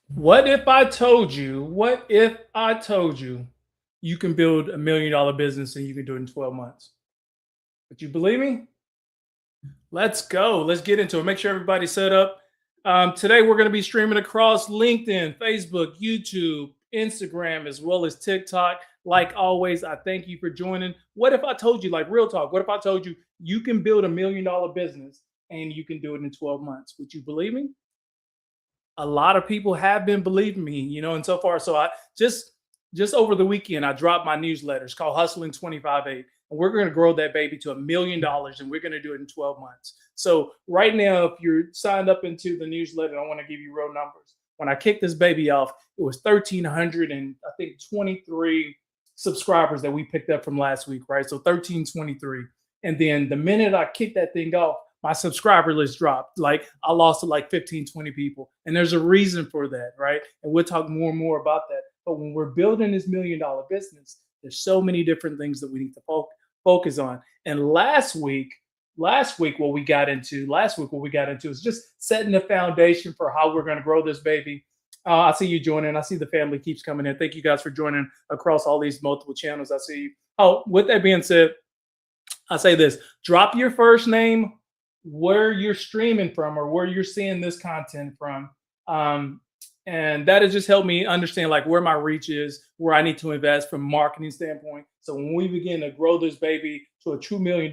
What if I told you you can build $1 million business and you can do it in 12 months? Would you believe me? Let's go. Let's get into it. Make sure everybody's set up. Today, we're going to be streaming across LinkedIn, Facebook, YouTube, Instagram, as well as TikTok. Like always, I thank you for joining. What if I told you, like real talk, what if I told you you can build $1 million business and you can do it in 12 months? Would you believe me? A lot of people have been believing me, and so far, so I just over the weekend, I dropped my newsletter. It's called Hustling 25/8, and we're going to grow that baby to $1 million, and we're going to do it in 12 months. So right now, if you're signed up into the newsletter, I want to give you real numbers. When I kicked this baby off, it was 1,300 and I think 23 subscribers that we picked up from last week, right? So 1,323, and then the minute I kicked that thing off, my subscriber list dropped. Like I lost to like 15, 20 people. And there's a reason for that, right? And we'll talk more and more about that. But when we're building this $1 million business, there's so many different things that we need to focus on. And last week, what we got into is just setting the foundation for how we're going to grow this baby. I see you joining. I see the family keeps coming in. Thank you guys for joining across all these multiple channels. I see you. Oh, with that being said, I say this: drop your first name, where you're streaming from, or where you're seeing this content from. Um, and that has just helped me understand like where my reach is, where I need to invest from a marketing standpoint. So when we begin to grow this baby to a true $1 million,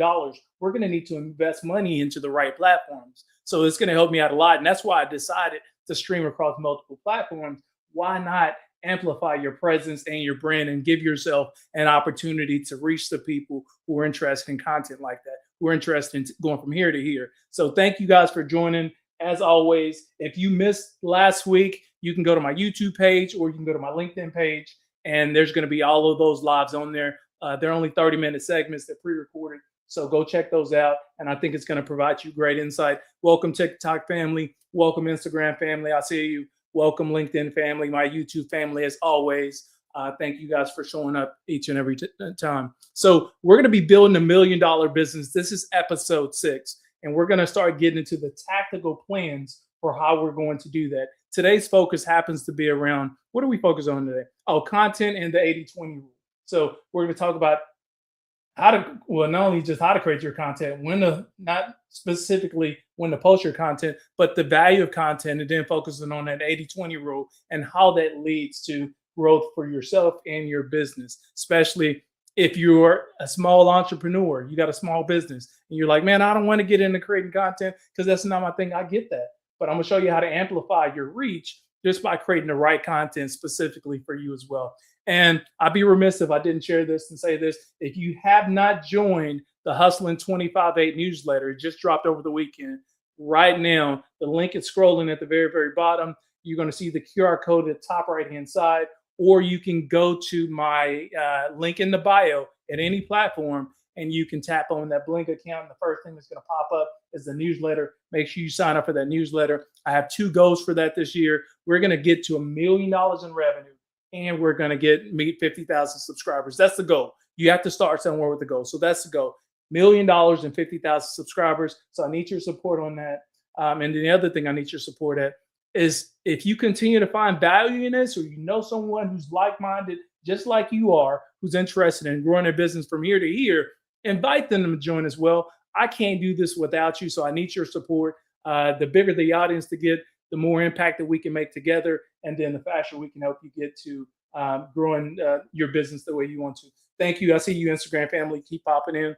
we're going to need to invest money into the right platforms. So it's going to help me out a lot. And that's why I decided to stream across multiple platforms. Why not amplify your presence and your brand and give yourself an opportunity to reach the people who are interested in content like that? We're interested in going from here to here. So thank you guys for joining. As always, if you missed last week, you can go to my YouTube page or you can go to my LinkedIn page, and there's going to be all of those lives on there. They're only 30-minute segments. They're pre-recorded. So go check those out. And I think it's going to provide you great insight. Welcome TikTok family. Welcome Instagram family. I see you. Welcome LinkedIn family, my YouTube family, as always. Thank you guys for showing up each and every time. So we're going to be building $1 million business. This is episode 6, and we're going to start getting into the tactical plans for how we're going to do that. Today's focus happens to be around, what do we focus on today? Oh, content and the 80-20 rule. So we're going to talk about how to, well, not only just how to create your content, when to, not specifically when to post your content, but the value of content, and then focusing on that 80-20 rule and how that leads to growth for yourself and your business, especially if you're a small entrepreneur, you got a small business, and you're like, man, I don't want to get into creating content because that's not my thing. I get that. But I'm going to show you how to amplify your reach just by creating the right content specifically for you as well. And I'd be remiss if I didn't share this and say this. If you have not joined the Hustling 25/8 newsletter, it just dropped over the weekend. Right now, the link is scrolling at the very, very bottom. You're going to see the QR code at the top right-hand side, or you can go to my link in the bio at any platform, and you can tap on that Blink account. And the first thing that's going to pop up is the newsletter. Make sure you sign up for that newsletter. I have 2 goals for that this year. We're going to get to $1 million in revenue, and we're going to meet 50,000 subscribers. That's the goal. You have to start somewhere with the goal. So that's the goal. $1 million and 50,000 subscribers. So I need your support on that. And then the other thing I need your support at is if you continue to find value in this, or you know someone who's like-minded, just like you are, who's interested in growing their business from here to here, invite them to join as well. I can't do this without you, so I need your support. The bigger the audience to get, the more impact that we can make together, and then the faster we can help you get to growing your business the way you want to. Thank you. I see you, Instagram family. Keep popping in.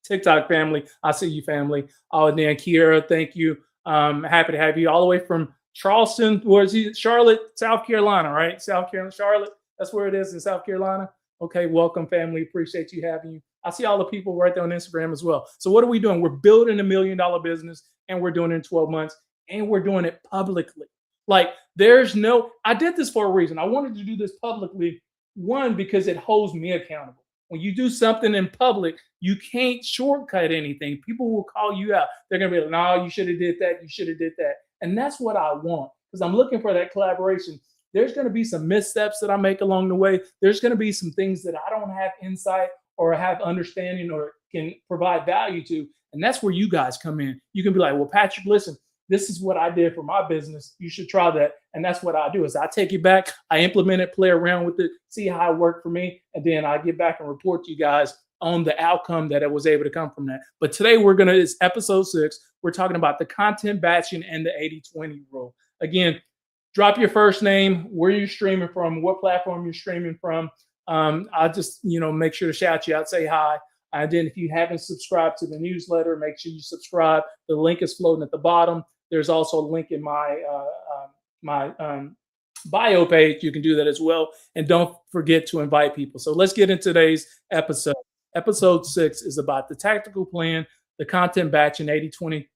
TikTok family. I see you, family. Oh, and then Kiera, thank you. Happy to have you all the way from Charleston, where's he? Charlotte, South Carolina, right? South Carolina, Charlotte. That's where it is in South Carolina. Okay, welcome, family. Appreciate you having you. I see all the people right there on Instagram as well. So what are we doing? We're building $1 million business, and we're doing it in 12 months, and we're doing it publicly. Like I did this for a reason. I wanted to do this publicly, one, because it holds me accountable. When you do something in public, you can't shortcut anything. People will call you out. They're going to be like, no, you should have did that. You should have did that. And that's what I want, because I'm looking for that collaboration. There's going to be some missteps that I make along the way. There's going to be some things that I don't have insight or have understanding or can provide value to. And that's where you guys come in. You can be like, well, Patrick, listen, this is what I did for my business. You should try that. And that's what I do is I take it back, I implement it, play around with it, see how it worked for me. And then I get back and report to you guys on the outcome that it was able to come from that. But today it's episode 6. We're talking about the content batching and the 80-20 rule. Again, drop your first name, where you're streaming from, what platform you're streaming from. I'll just, make sure to shout you out, say hi. And then if you haven't subscribed to the newsletter, make sure you subscribe. The link is floating at the bottom. There's also a link in my bio page. You can do that as well. And don't forget to invite people. So let's get into today's episode. Episode 6 is about the tactical plan, the content batch, and 80-20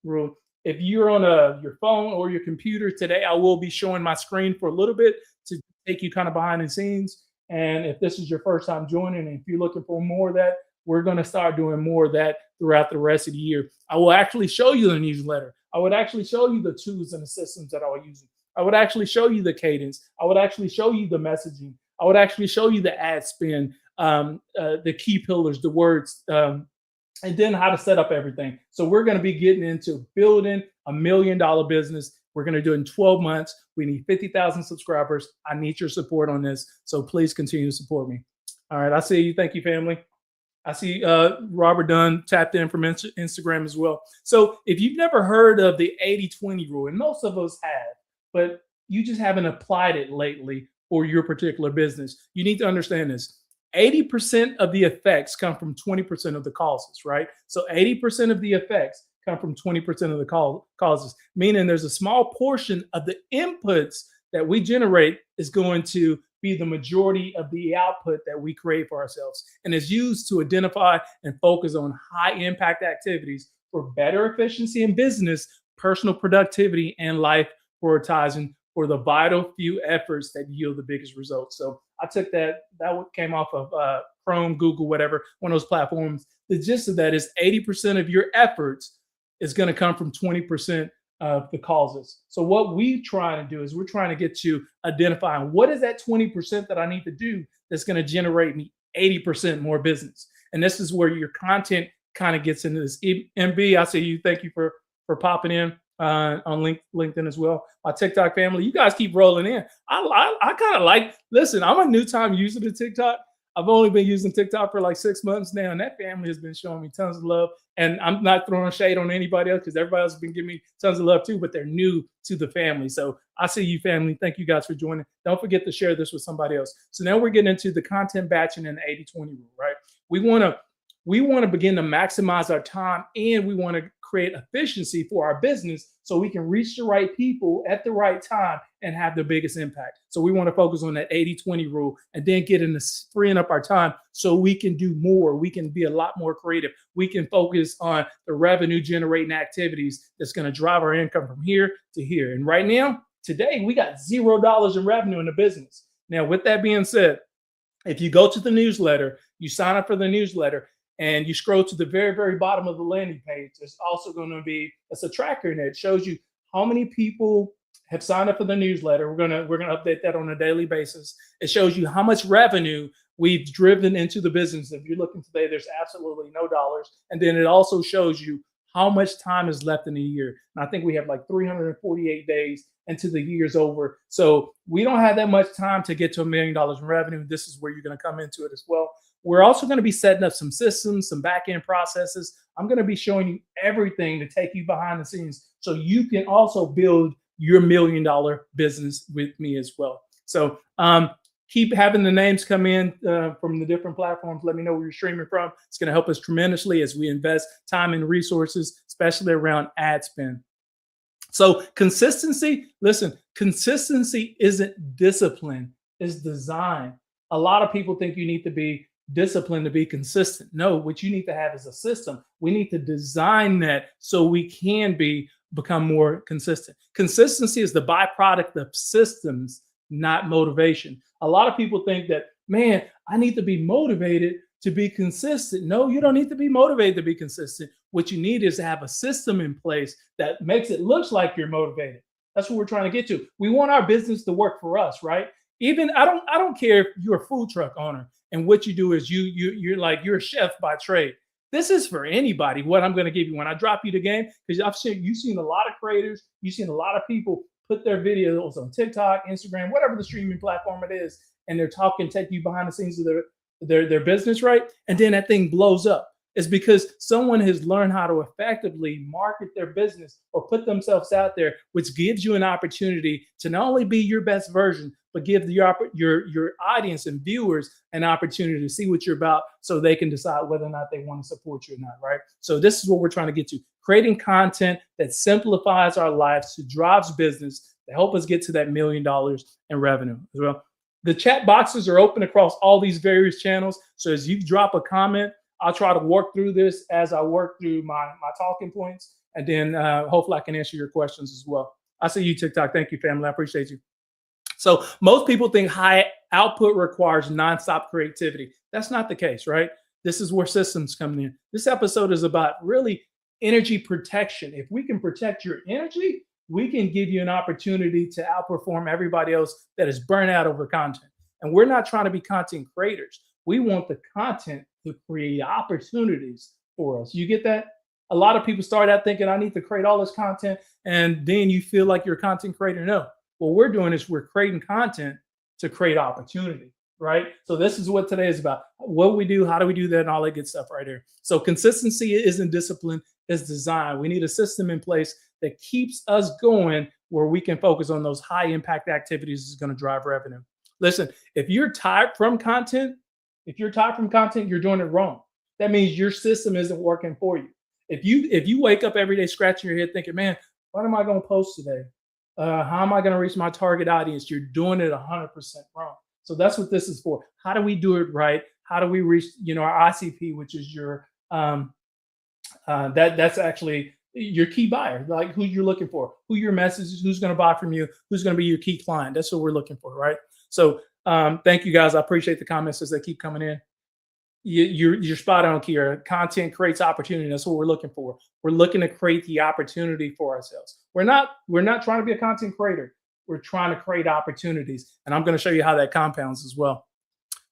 rule. If you're on your phone or your computer today, I will be showing my screen for a little bit to take you kind of behind the scenes. And if this is your first time joining, and if you're looking for more of that, we're going to start doing more of that throughout the rest of the year. I will actually show you the newsletter. I would actually show you the tools and the systems that I'm using. I would actually show you the cadence. I would actually show you the messaging. I would actually show you the ad spin, the key pillars, the words, and then how to set up everything. So we're going to be getting into building $1 million business. We're going to do it in 12 months. We need 50,000 subscribers. I need your support on this. So please continue to support me. All right. I see you. Thank you, family. I see Robert Dunn tapped in from Instagram as well. So if you've never heard of the 80-20 rule, and most of us have, but you just haven't applied it lately for your particular business, you need to understand this. 80% of the effects come from 20% of the causes, right? So 80% of the effects come from 20% of the causes, meaning there's a small portion of the inputs that we generate is going to be the majority of the output that we create for ourselves, and is used to identify and focus on high impact activities for better efficiency in business, personal productivity, and life prioritizing for the vital few efforts that yield the biggest results. So I took that came off of Chrome, Google, whatever, one of those platforms. The gist of that is 80% of your efforts is going to come from 20% of the causes. So what we trying to do is we're trying to get to identifying what is that 20% that I need to do that's going to generate me 80% more business. And this is where your content kind of gets into this. MB, I see you. Thank you for popping in on LinkedIn as well. My TikTok family, you guys keep rolling in. I kind of listen, I'm a new time user to TikTok. I've only been using TikTok for like 6 months now, and that family has been showing me tons of love. And I'm not throwing shade on anybody else because everybody else has been giving me tons of love too, but they're new to the family. So I see you, family. Thank you guys for joining. Don't forget to share this with somebody else. So now we're getting into the content batching and the 80-20 rule, right? We want to begin to maximize our time, and we want to create efficiency for our business so we can reach the right people at the right time and have the biggest impact. So we want to focus on that 80-20 rule, and then get into freeing up our time so we can do more. We can be a lot more creative. We can focus on the revenue generating activities that's going to drive our income from here to here. And right now, today, we got $0 in revenue in the business. Now, with that being said, if you go to the newsletter, you sign up for the newsletter, and you scroll to the very, very bottom of the landing page, there's also going to be a tracker in there. It shows you how many people have signed up for the newsletter. We're gonna update that on a daily basis. It shows you how much revenue we've driven into the business. If you're looking today, there's absolutely no dollars. And then it also shows you how much time is left in the year. And I think we have like 348 days until the year's over. So we don't have that much time to get to $1 million in revenue. This is where you're going to come into it as well. We're also going to be setting up some systems, some back-end processes. I'm going to be showing you everything to take you behind the scenes so you can also build your $1 million business with me as well. So keep having the names come in from the different platforms. Let me know where you're streaming from. It's going to help us tremendously as we invest time and resources, especially around ad spend. So consistency, listen, consistency isn't discipline, it's design. A lot of people think you need to be disciplined to be consistent. No, what you need to have is a system. We need to design that so we can become more consistent. Consistency is the byproduct of systems, not motivation. A lot of people think that, man, I need to be motivated to be consistent. No, you don't need to be motivated to be consistent. What you need is to have a system in place that makes it look like you're motivated. That's what we're trying to get to. We want our business to work for us, right? Even I don't care if you're a food truck owner and what you do is you're a chef by trade. This is for anybody. What I'm going to give you when I drop you the game, because you've seen a lot of creators, you've seen a lot of people put their videos on TikTok, Instagram, whatever the streaming platform it is, and they're talking, take you behind the scenes of their business, right? And then that thing blows up. It's because someone has learned how to effectively market their business or put themselves out there, which gives you an opportunity to not only be your best version, but give your audience and viewers an opportunity to see what you're about so they can decide whether or not they want to support you or not, right? So this is what we're trying to get to. Creating content that simplifies our lives, to drives business, to help us get to that $1 million in revenue as well. The chat boxes are open across all these various channels. So as you drop a comment, I'll try to work through this as I work through my talking points. And then hopefully I can answer your questions as well. I see you, TikTok. Thank you, family. I appreciate you. So most people think high output requires nonstop creativity. That's not the case, right? This is where systems come in. This episode is about really energy protection. If we can protect your energy, we can give you an opportunity to outperform everybody else that is burnt out over content. And we're not trying to be content creators. We want the content to create opportunities for us. You get that? A lot of people start out thinking, I need to create all this content, and then you feel like you're a content creator. No, what we're doing is we're creating content to create opportunity, right? So this is what today is about. What we do, how do we do that, and all that good stuff right here. So consistency isn't discipline, it's design. We need a system in place that keeps us going where we can focus on those high impact activities that's going to drive revenue. Listen, if you're tired from content, you're doing it wrong. That means your system isn't working for you. If you wake up every day scratching your head thinking, man, what am I going to post today? How am I going to reach my target audience? You're doing it 100% wrong. So that's what this is for. How do we do it right? How do we reach, our ICP, which is your that's actually your key buyer, like who you're looking for, who your message is, who's going to buy from you, who's going to be your key client. That's what we're looking for, right? So thank you guys. I appreciate the comments as they keep coming in. You're spot on, Kira. Content creates opportunity. That's what we're looking for. We're looking to create the opportunity for ourselves. We're not trying to be a content creator. We're trying to create opportunities. And I'm going to show you how that compounds as well.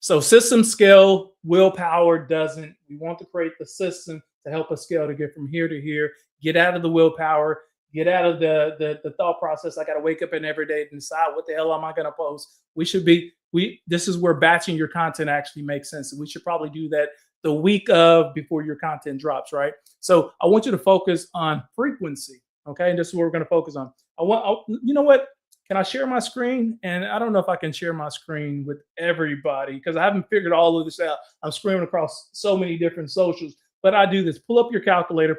So system scale, willpower doesn't. We want to create the system to help us scale to get from here to here, get out of the willpower, get out of the thought process. I got to wake up every day and decide what the hell am I going to post. This is where batching your content actually makes sense. And we should probably do that the week of before your content drops, right? So I want you to focus on frequency. Okay. And this is what we're going to focus on. You know what? Can I share my screen? And I don't know if I can share my screen with everybody because I haven't figured all of this out. I'm screaming across so many different socials, but I do this. Pull up your calculator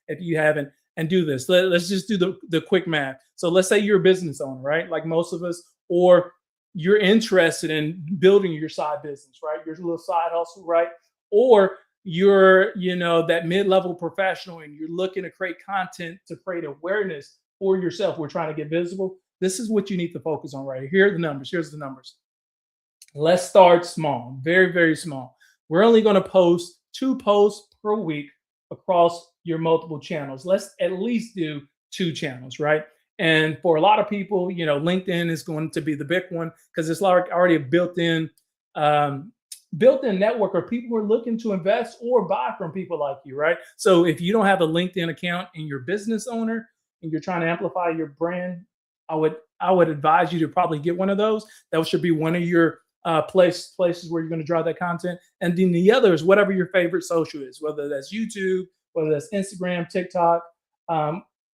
if you haven't, and do this. Let's just do the quick math. So let's say you're a business owner, right? Like most of us, or you're interested in building your side business, right? Your little side hustle, right? Or you're, that mid-level professional and you're looking to create content to create awareness for yourself. We're trying to get visible. This is what you need to focus on right here. Here are the numbers. Here's the numbers. Let's start small, very, very small. We're only going to post 2 posts per week across your multiple channels. Let's at least do 2 channels, right? And for a lot of people, LinkedIn is going to be the big one because it's already a built-in network of people who are looking to invest or buy from people like you, right? So if you don't have a LinkedIn account and you're a business owner and you're trying to amplify your brand, I would advise you to probably get one of those. That should be one of your places where you're going to drive that content. And then the other is whatever your favorite social is, whether that's YouTube, whether that's Instagram, TikTok,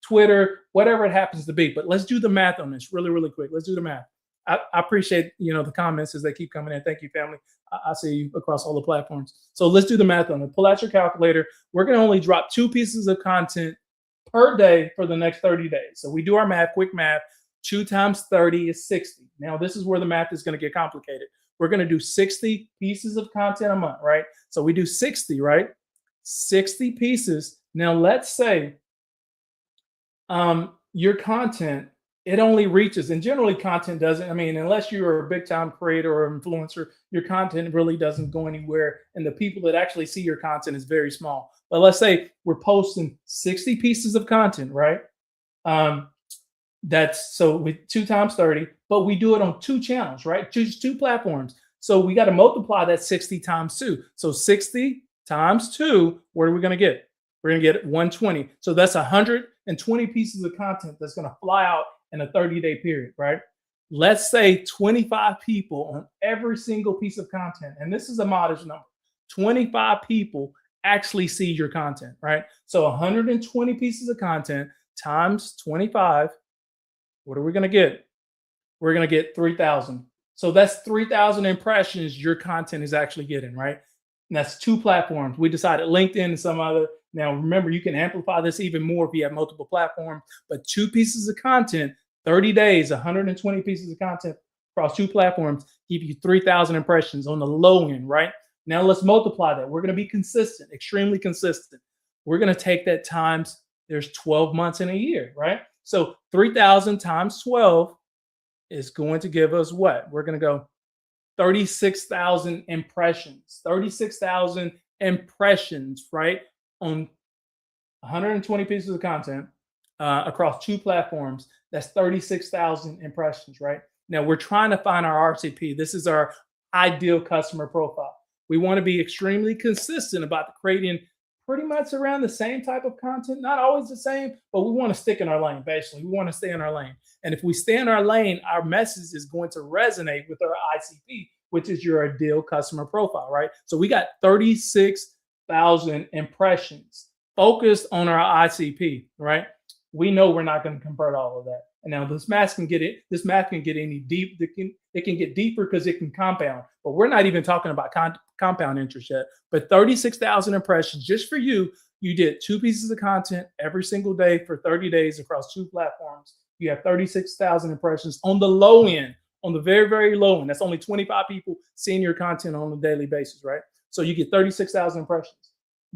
Twitter, whatever it happens to be. But let's do the math on this really, really quick. Let's do the math. I appreciate, the comments as they keep coming in. Thank you, family. I see you across all the platforms. So let's do the math on it. Pull out your calculator. We're going to only drop 2 pieces of content per day for the next 30 days. So we do our math, quick math. 2 times 30 is 60. Now, this is where the math is going to get complicated. We're going to do 60 pieces of content a month, right? So we do 60, right? 60 pieces. Now, let's say your content, it only reaches, and generally content doesn't, unless you're a big time creator or influencer, your content really doesn't go anywhere. And the people that actually see your content is very small. But let's say we're posting 60 pieces of content, right? That's so with 2 times 30, but we do it on 2 channels, right? 2 platforms. So we got to multiply that 60 times 2. So 60 times 2, what are we going to get? We're going to get 120. So that's 120 pieces of content that's going to fly out in a 30-day period, right? Let's say 25 people on every single piece of content. And this is a modest number. 25 people actually see your content, right? So 120 pieces of content times 25. What are we going to get? We're going to get 3,000. So that's 3,000 impressions your content is actually getting, right? And that's 2 platforms. We decided LinkedIn and some other. Now, remember, you can amplify this even more if you have multiple platforms, but 2 pieces of content, 30 days, 120 pieces of content across 2 platforms give you 3,000 impressions on the low end, right? Now let's multiply that. We're going to be consistent, extremely consistent. We're going to take that times, there's 12 months in a year, right? So 3,000 times 12 is going to give us what? We're going to go 36,000 impressions, 36,000 impressions, right? On 120 pieces of content across 2 platforms. That's 36,000 impressions, right? Now we're trying to find our RCP. This is our ideal customer profile. We want to be extremely consistent about creating pretty much around the same type of content, not always the same, but we want to stick in our lane. Basically, we want to stay in our lane. And if we stay in our lane, our message is going to resonate with our ICP, which is your ideal customer profile, right? So we got 36,000 impressions focused on our ICP, right? We know we're not going to convert all of that. And now this math can get any deep. It can get deeper because it can compound. But we're not even talking about compound interest yet. But 36,000 impressions just for you. You did 2 pieces of content every single day for 30 days across 2 platforms. You have 36,000 impressions on the low end, on the very, very low end. That's only 25 people seeing your content on a daily basis, right? So you get 36,000 impressions.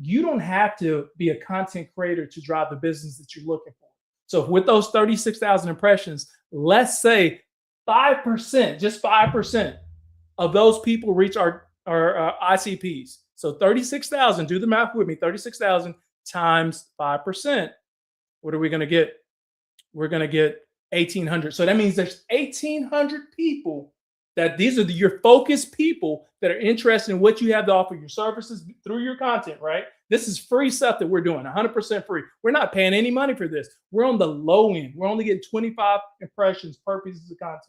You don't have to be a content creator to drive the business that you're looking for. So with those 36,000 impressions, let's say 5%, just 5% of those people reach our ICPs. So 36,000, do the math with me, 36,000 times 5%. What are we going to get? We're going to get 1,800. So that means there's 1,800 people that these are your focused people that are interested in what you have to offer, your services through your content, right? This is free stuff that we're doing, 100% free. We're not paying any money for this. We're on the low end. We're only getting 25 impressions per piece of content.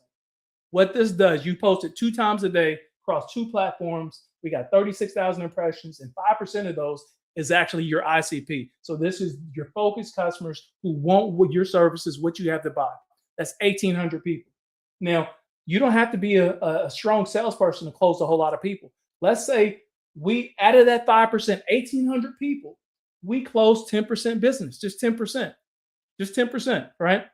What this does, you post it 2 times a day across 2 platforms. We got 36,000 impressions, and 5% of those is actually your ICP. So this is your focused customers who want your services, what you have to buy. That's 1,800 people. Now, you don't have to be a strong salesperson to close a whole lot of people. Let's say we added that 5%, 1,800 people, we closed 10% business, just 10%, right?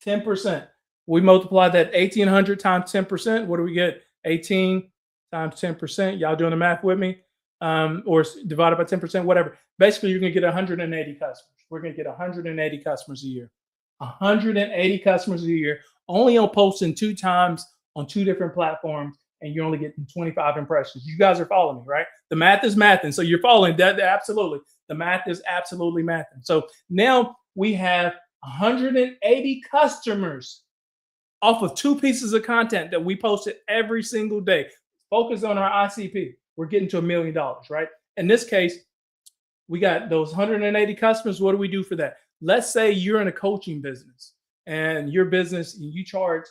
10%. We multiply that 1,800 times 10%. What do we get? 18 times 10%. Y'all doing the math with me? Or divided by 10%, whatever. Basically, you're going to get 180 customers. We're going to get 180 customers a year. 180 customers a year, only on posting 2 times on 2 different platforms, and you're only getting 25 impressions. You guys are following me, right? The math is mathing. So you're following that. Absolutely. The math is absolutely mathing. So now we have 180 customers off of 2 pieces of content that we posted every single day. Focus on our ICP. We're getting to $1 million, right? In this case, we got those 180 customers. What do we do for that? Let's say you're in a coaching business and your business, you charge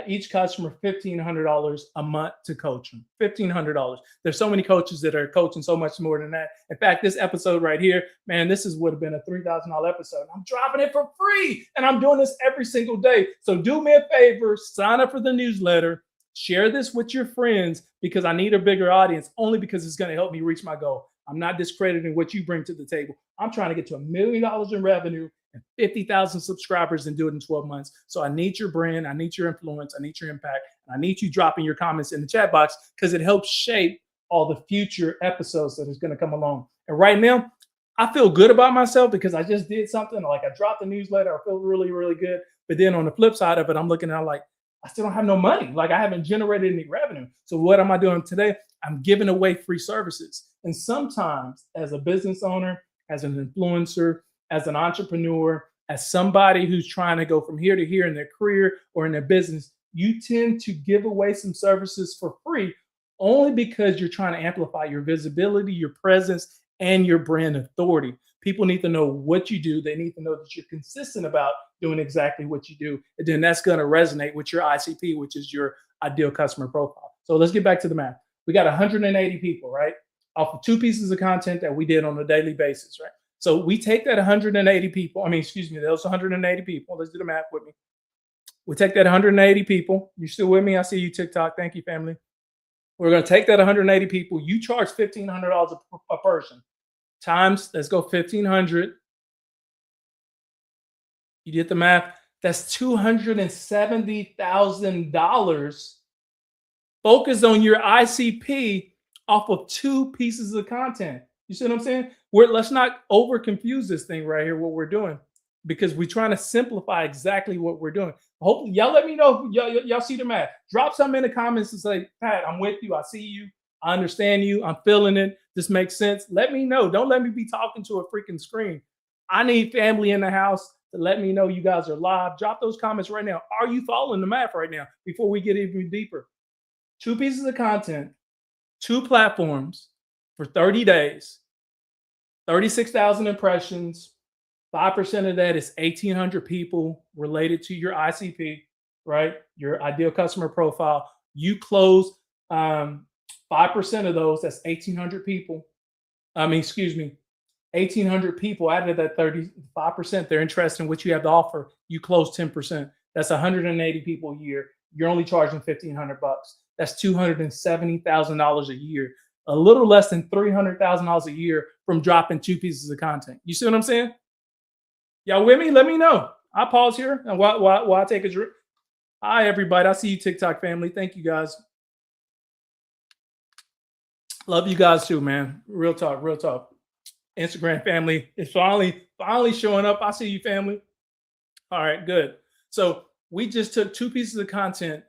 each customer $1,500 a month to coach them. $1,500. There's so many coaches that are coaching so much more than that. In fact, this episode right here, man, this would have been a $3,000 episode. I'm dropping it for free, and I'm doing this every single day. So do me a favor, sign up for the newsletter, share this with your friends, because I need a bigger audience, only because it's going to help me reach my goal. I'm not discrediting what you bring to the table. I'm trying to get to $1 million in revenue and 50,000 subscribers and do it in 12 months. So I need your brand. I need your influence. I need your impact. And I need you dropping your comments in the chat box, because it helps shape all the future episodes that is going to come along. And right now, I feel good about myself because I just did something. Like, I dropped the newsletter. I feel really, really good. But then on the flip side of it, I'm looking at like, I still don't have no money. Like, I haven't generated any revenue. So what am I doing today? I'm giving away free services. And sometimes as a business owner, as an influencer, as an entrepreneur, as somebody who's trying to go from here to here in their career or in their business, you tend to give away some services for free only because you're trying to amplify your visibility, your presence, and your brand authority. People need to know what you do. They need to know that you're consistent about doing exactly what you do. And then that's going to resonate with your ICP, which is your ideal customer profile. So let's get back to the math. We got 180 people, right? Off of 2 pieces of content that we did on a daily basis, right? So we take that 180 people, those 180 people. Let's do the math with me. We take that 180 people. You still with me? I see you, TikTok. Thank you, family. We're going to take that 180 people. You charge $1,500 a person. Times, let's go 1,500. You did the math. That's $270,000 focused on your ICP off of 2 pieces of content. You see what I'm saying? Let's not over confuse this thing right here, what we're doing, because we're trying to simplify exactly what we're doing. Hopefully, y'all let me know if y'all see the math. Drop something in the comments and say, Pat, I'm with you. I see you. I understand you. I'm feeling it. This makes sense. Let me know. Don't let me be talking to a freaking screen. I need family in the house to let me know you guys are live. Drop those comments right now. Are you following the math right now before we get even deeper? 2 pieces of content, 2 platforms for 30 days, 36,000 impressions. 5% of that is 1,800 people related to your ICP, right? Your ideal customer profile. You close 5% of those. That's 1,800 people. 1,800 people out of that 35%. They're interested in what you have to offer. You close 10%. That's 180 people a year. You're only charging $1,500. That's $270,000 a year. A little less than $300,000 a year from dropping 2 pieces of content. You see what I'm saying? Y'all with me? Let me know. I'll pause here and while I take a drink. Hi, everybody. I see you, TikTok family. Thank you, guys. Love you guys too, man. Real talk, real talk. Instagram family is finally showing up. I see you, family. All right, good. So we just took 2 pieces of content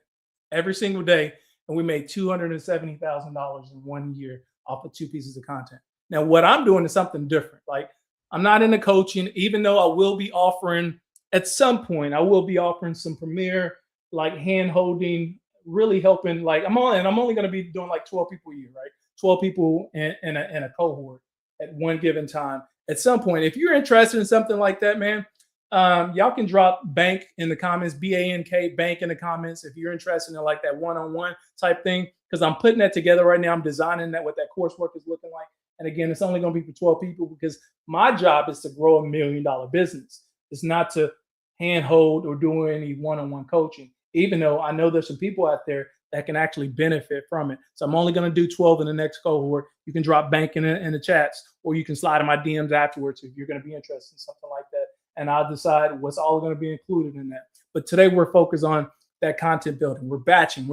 every single day, and we made $270,000 in 1 year off of 2 pieces of content. Now, what I'm doing is something different. Like, I'm not into coaching, even though I will be offering at some point. I will be offering some premier, like hand holding, really helping. Like I'm only going to be doing like 12 people a year, right? 12 people in a cohort at one given time. At some point, if you're interested in something like that, man, y'all can drop bank in the comments, BANK bank in the comments if you're interested in like that one-on-one type thing. Because I'm putting that together right now. I'm designing that, what that coursework is looking like. And again, it's only going to be for 12 people because my job is to grow $1 million business. It's not to handhold or do any one-on-one coaching, even though I know there's some people out there that can actually benefit from it. So I'm only going to do 12 in the next cohort. You can drop bank in the chats, or you can slide in my DMs afterwards if you're going to be interested in something like that. And I'll decide what's all going to be included in that. But today we're focused on that content building. We're batching.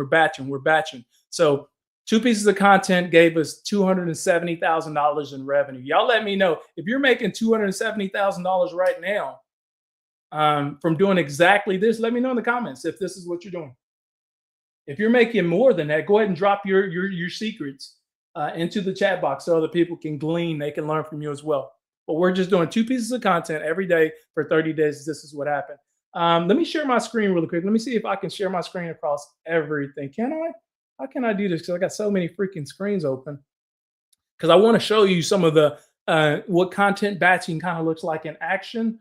So 2 pieces of content gave us $270,000 in revenue. Y'all let me know if you're making $270,000 right now from doing exactly this. Let me know in the comments if this is what you're doing. If you're making more than that, go ahead and drop your secrets into the chat box so other people can glean. They can learn from you as well. But we're just doing 2 pieces of content every day for 30 days. This is what happened. Let me share my screen really quick. Let me see if I can share my screen across everything. Can I? How can I do this? Because I got so many freaking screens open. Because I want to show you some of the what content batching kind of looks like in action.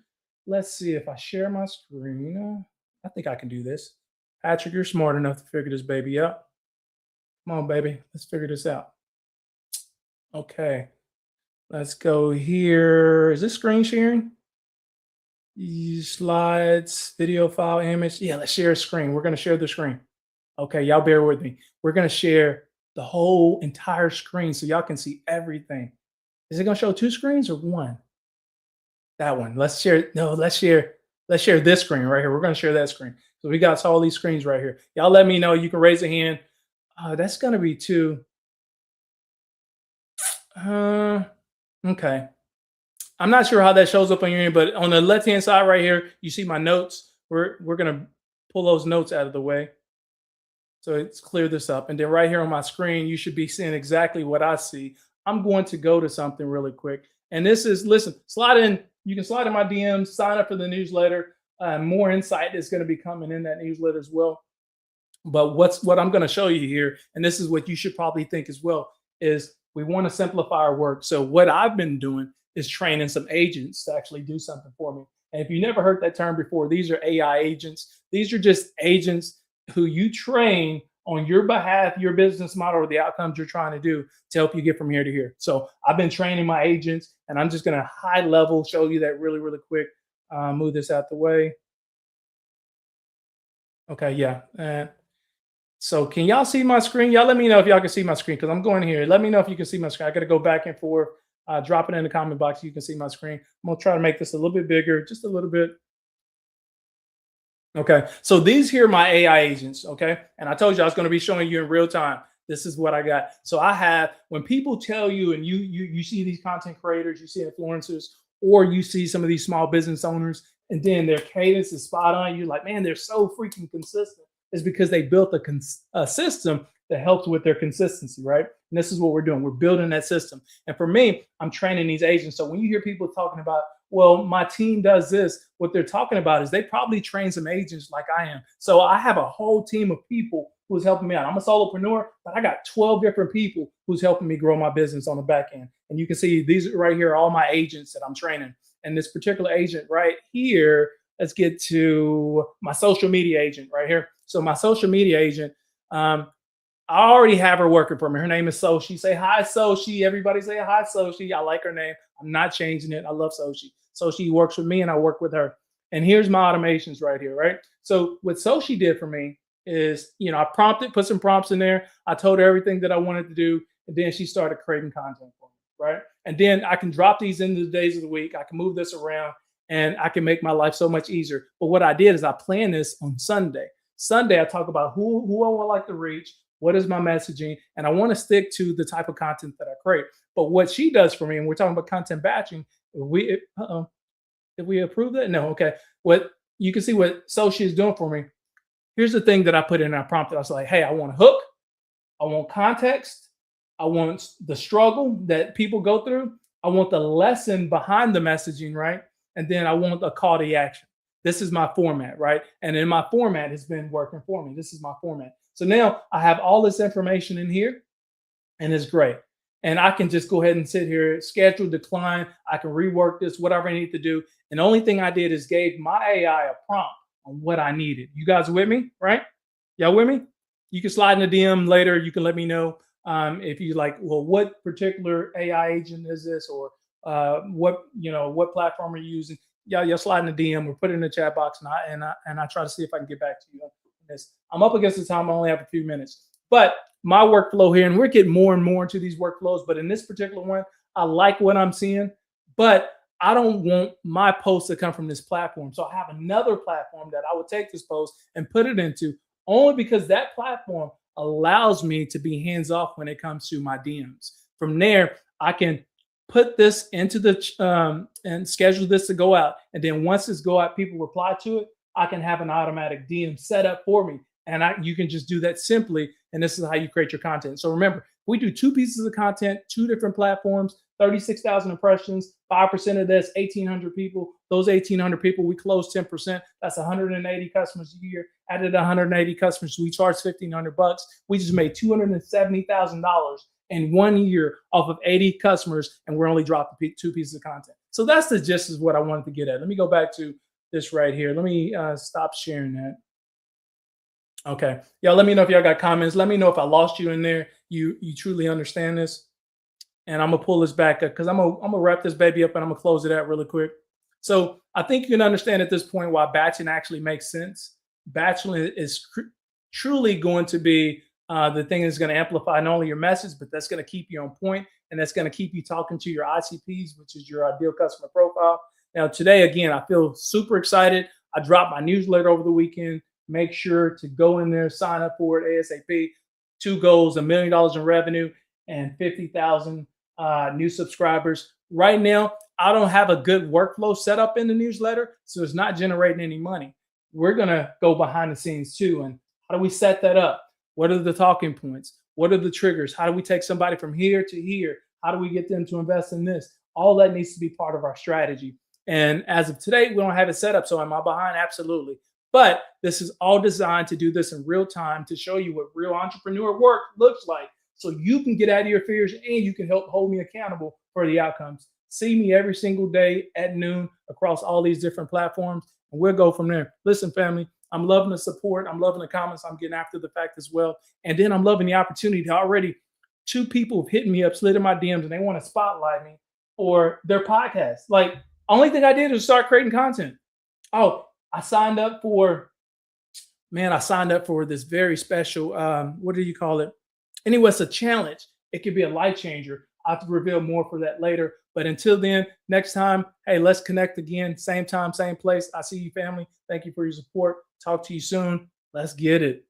Let's see if I share my screen. I think I can do this. Patrick, you're smart enough to figure this baby out. Come on, baby. Let's figure this out. Okay. Let's go here. Is this screen sharing? Slides, video file, image. Yeah, let's share a screen. We're going to share the screen. Okay, y'all bear with me. We're going to share the whole entire screen so y'all can see everything. Is it going to show 2 screens or 1? That one. Let's share this screen right here. We're going to share that screen. So we got all these screens right here. Y'all let me know. You can raise a hand. That's going to be 2. Okay. I'm not sure how that shows up on your end, but on the left-hand side right here, you see my notes. We're going to pull those notes out of the way. So let's clear this up. And then right here on my screen, you should be seeing exactly what I see. I'm going to go to something really quick. And this is, listen, slide in. You can slide in my DMs, sign up for the newsletter. More insight is going to be coming in that newsletter as well. But what I'm going to show you here, and this is what you should probably think as well, is we want to simplify our work. So what I've been doing is training some agents to actually do something for me. And if you never heard that term before, these are AI agents. These are just agents who you train on your behalf, your business model, or the outcomes you're trying to do to help you get from here to here. So I've been training my agents, and I'm just going to high level show you that really, really quick. Move this out the way. Okay, yeah. So can y'all see my screen? Y'all let me know if y'all can see my screen because I'm going here. Let me know if you can see my screen. I got to go back and forth. Drop it in the comment box so you can see my screen. I'm going to try to make this a little bit bigger, just a little bit. Okay, so these here are my AI agents, okay? And I told you I was gonna be showing you in real time. This is what I got. So I have, when people tell you, and you see these content creators, you see influencers, or you see some of these small business owners, and then their cadence is spot on. You're like, man, they're so freaking consistent. It's because they built a system that helps with their consistency, right? And this is what we're doing. We're building that system. And for me, I'm training these agents. So when you hear people talking about, well, my team does this, what they're talking about is they probably train some agents like I am. So I have a whole team of people who's helping me out. I'm a solopreneur, but I got 12 different people who's helping me grow my business on the back end. And you can see these right here are all my agents that I'm training. And this particular agent right here, let's get to my social media agent right here. So my social media agent, I already have her working for me. Her name is Soshi. Say hi, Soshi. Everybody say hi, Soshi. I like her name. I'm not changing it. I love Soshi. Soshi works with me and I work with her. And here's my automations right here, right? So what Soshi did for me is, I prompted, put some prompts in there. I told her everything that I wanted to do. And then she started creating content for me, right? And then I can drop these into the days of the week. I can move this around and I can make my life so much easier. But what I did is I planned this on Sunday. Sunday, I talk about who I would like to reach, what is my messaging, and I want to stick to the type of content that I create. But what she does for me, and we're talking about content batching, did we approve that? No, okay. What you can see what Sochi is doing for me. Here's the thing that I put in. I prompted. I was like, hey, I want a hook, I want context, I want the struggle that people go through, I want the lesson behind the messaging, right? And then I want a call to action. This is my format, right? And in my format has been working for me. This is my format. So now I have all this information in here and it's great. And I can just go ahead and sit here, schedule, decline. I can rework this, whatever I need to do. And the only thing I did is gave my AI a prompt on what I needed. You guys with me, right? Y'all with me? You can slide in the DM later. You can let me know if you like, well, what particular AI agent is this, or what platform are you using? Y'all slide in the DM or put it in the chat box, and I try to see if I can get back to you on this. I'm up against the time. I only have a few minutes, but my workflow here, and we're getting more and more into these workflows, but in this particular one, I like what I'm seeing, but I don't want my post to come from this platform. So I have another platform that I would take this post and put it into, only because that platform allows me to be hands off when it comes to my DMs. From there, I can put this into the and schedule this to go out. And then once this go out, people reply to it, I can have an automatic DM set up for me. And you can just do that simply. And this is how you create your content. So remember, we do 2 pieces of content, 2 different platforms, 36,000 impressions, 5% of this, 1,800 people. Those 1,800 people, we close 10%. That's 180 customers a year. Added 180 customers, we charge $1,500. We just made $270,000 in 1 year off of 80 customers, and we're only dropping 2 pieces of content. So that's the gist is what I wanted to get at. Let me go back to this right here. Let me stop sharing that. Okay, y'all let me know if y'all got comments. Let me know if I lost you in there. You truly understand this. And I'm gonna pull this back up because I'm gonna wrap this baby up and I'm gonna close it out really quick. So I think you can understand at this point why batching actually makes sense. Batching is truly going to be the thing that's going to amplify not only your message, but that's going to keep you on point, and that's going to keep you talking to your ICPs, which is your ideal customer profile. Now, today, again, I feel super excited. I dropped my newsletter over the weekend. Make sure to go in there, sign up for it ASAP. 2 goals: $1 million in revenue and 50,000 new subscribers. Right now, I don't have a good workflow set up in the newsletter, so it's not generating any money. We're going to go behind the scenes too. And how do we set that up? What are the talking points? What are the triggers? How do we take somebody from here to here? How do we get them to invest in this? All that needs to be part of our strategy. And as of today, we don't have it set up. So am I behind? Absolutely. But this is all designed to do this in real time to show you what real entrepreneur work looks like so you can get out of your fears and you can help hold me accountable for the outcomes. See me every single day at noon across all these different platforms, and we'll go from there. Listen, family, I'm loving the support. I'm loving the comments I'm getting after the fact as well. And then I'm loving the opportunity to already 2 people have hit me up, slid in my DMs, and they want to spotlight me or their podcast. Like, only thing I did was start creating content. Oh, I signed up for, man, I signed up for this very special, what do you call it? Anyway, it's a challenge. It could be a life changer. I'll have to reveal more for that later. But until then, next time, hey, let's connect again. Same time, same place. I see you, family. Thank you for your support. Talk to you soon. Let's get it.